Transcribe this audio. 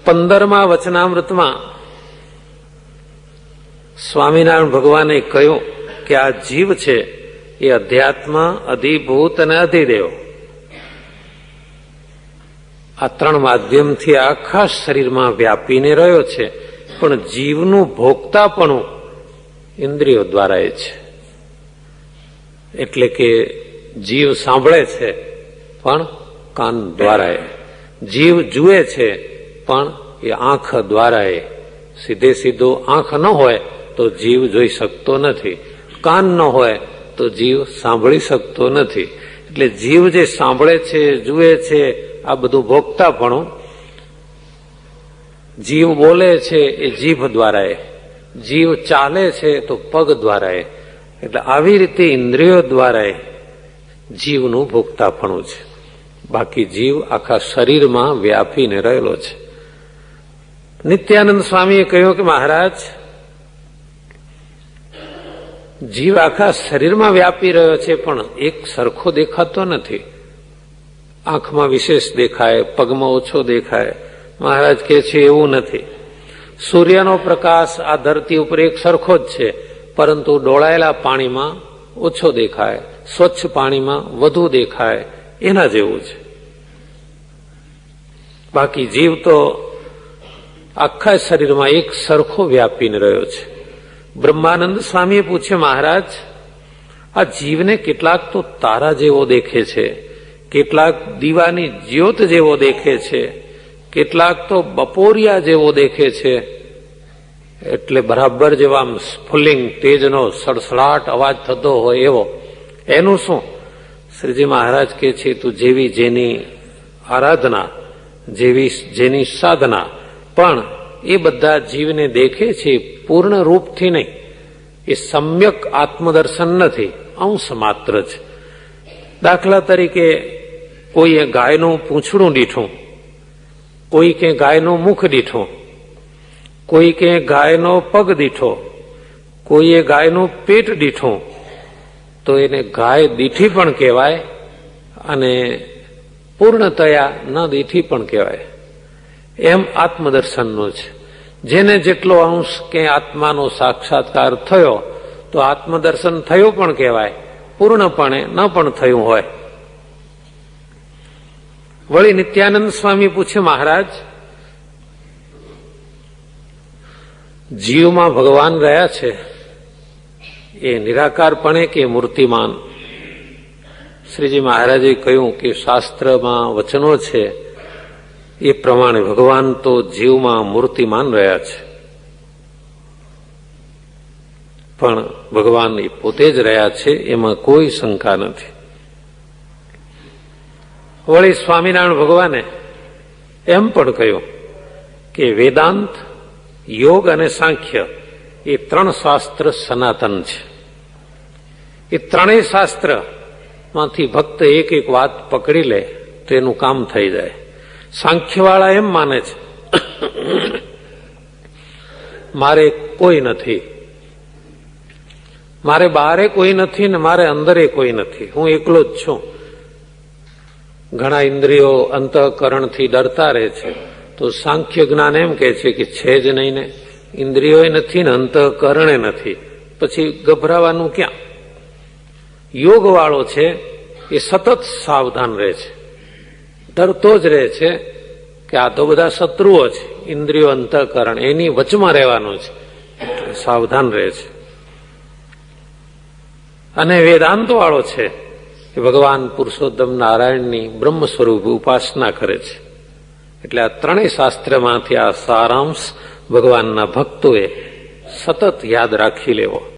15મા વચનામૃતમાં સ્વામિનારાયણ ભગવાને કહ્યું કે આ જીવ છે એ અધ્યાત્મ, અધિભૂત અને અધિદેવ, આ ત્રણ માધ્યમથી આખા શરીરમાં વ્યાપીને રહ્યો છે. પણ જીવનું ભોગતાપણું ઇન્દ્રિયો દ્વારા છે. એટલે કે જીવ સાંભળે છે પણ કાન દ્વારા, જીવ જુએ છે પણ એ આંખ દ્વારા. સીધે સીધો આંખ ન હોય તો જીવ જોઈ શકતો નથી, કાન ન હોય તો જીવ સાંભળી શકતો નથી. એટલે જીવ જે સાંભળે છે, જુએ છે, આ બધું ભોગતાપણું, જીવ બોલે છે એ જીભ દ્વારા, જીવ ચાલે છે તો પગ દ્વારા. એટલે આવી રીતે ઇન્દ્રિયો દ્વારા જીવનું ભોગતાપણું છે. બાકી જીવ આખા શરીરમાં વ્યાપીને રહેલો છે. નિત્યાનંદ સ્વામીએ કહ્યું કે મહારાજ, જીવ આખા શરીરમાં વ્યાપી રહ્યો છે પણ એક સરખો દેખાતો નથી. આંખમાં વિશેષ દેખાય, પગમાં ઓછો દેખાય. મહારાજ કહે છે એવું નથી. સૂર્યનો પ્રકાશ આ ધરતી ઉપર એક સરખો જ છે, પરંતુ ડોળાયેલા પાણીમાં ઓછો દેખાય, સ્વચ્છ પાણીમાં વધુ દેખાય, એના જેવું છે. બાકી જીવ તો આખા શરીરમાં એક સરખો વ્યાપીને રહ્યો છે. બ્રહ્માનંદ સ્વામીએ પૂછ્યું, મહારાજ, આ જીવને કેટલાક તો તારા જેવો દેખે છે, કેટલાક દીવાની જ્યોત જેવો દેખે છે, કેટલાક તો બપોરિયા જેવો દેખે છે. એટલે બરાબર જેવા આમ સ્ફુલ્લિંગ તેજનો સડસડાટ અવાજ થતો હોય એવો. એનું શું? શ્રીજી મહારાજ કહે છે, તું જેવી જેની આરાધના, જેવી જેની સાધના, પણ એ બધા જીવને દેખે છે પૂર્ણ રૂપથી નહીં. એ સમ્યક આત્મદર્શન નથી, અંશ માત્ર છે. દાખલા તરીકે કોઈએ ગાયનું પૂંછડું દીઠું, કોઈ કે ગાયનું મુખ દીઠું, કોઈ કે ગાયનો પગ દીઠો, કોઈએ ગાયનું પેટ દીઠું, તો એને ગાય દીઠી પણ કહેવાય અને પૂર્ણતયા ન દીઠી પણ કહેવાય. એમ આત્મદર્શનનું છે. જેને જેટલો અંશ કે આત્માનો સાક્ષાત્કાર થયો તો આત્મદર્શન થયું પણ કહેવાય, પૂર્ણપણે ન પણ થયું હોય. વળી નિત્યાનંદ સ્વામી પૂછે, મહારાજ, જીવમાં ભગવાન રહ્યા છે એ નિરાકારપણે કે મૂર્તિમાન? શ્રીજી મહારાજે કહ્યું કે શાસ્ત્રમાં વચનો છે એ પ્રમાણે ભગવાન તો જીવમાં મૂર્તિમાન રહ્યા છે, પણ ભગવાન એ પોતે જ રહ્યા છે, એમાં કોઈ શંકા નથી. વળી સ્વામિનારાયણ ભગવાને એમ પણ કહ્યું કે વેદાંત, યોગ અને સાંખ્ય એ ત્રણ શાસ્ત્ર સનાતન છે. એ ત્રણેય શાસ્ત્રમાંથી ભક્ત એક એક વાત પકડી લે તો એનું કામ થઈ જાય. સાંખ્યવાળા એમ માને છે, મારે કોઈ નથી, મારે બહારે કોઈ નથી ને મારે અંદરે કોઈ નથી, હું એકલો જ છું. ઘણા ઇન્દ્રિયો અંતઃકરણથી ડરતા રહે છે, તો સાંખ્ય જ્ઞાન એમ કહે છે કે છે જ નહીં ને, ઇન્દ્રિયો નથી ને અંતઃકરણે નથી, પછી ગભરાવાનું ક્યાં? યોગ વાળો છે એ સતત સાવધાન રહે છે, ડરતો જ રહે છે કે આ તો બધા શત્રુઓ છે, ઇન્દ્રિયો અંતઃકરણ, એની વચમાં રહેવાનું છે, એટલે સાવધાન રહે છે. અને વેદાંત વાળો છે એ ભગવાન પુરુષોત્તમ નારાયણની બ્રહ્મ સ્વરૂપ ઉપાસના કરે છે. એટલે આ ત્રણેય શાસ્ત્રમાંથી આ સારાંશ ભગવાનના ભક્તોએ સતત યાદ રાખી લેવો.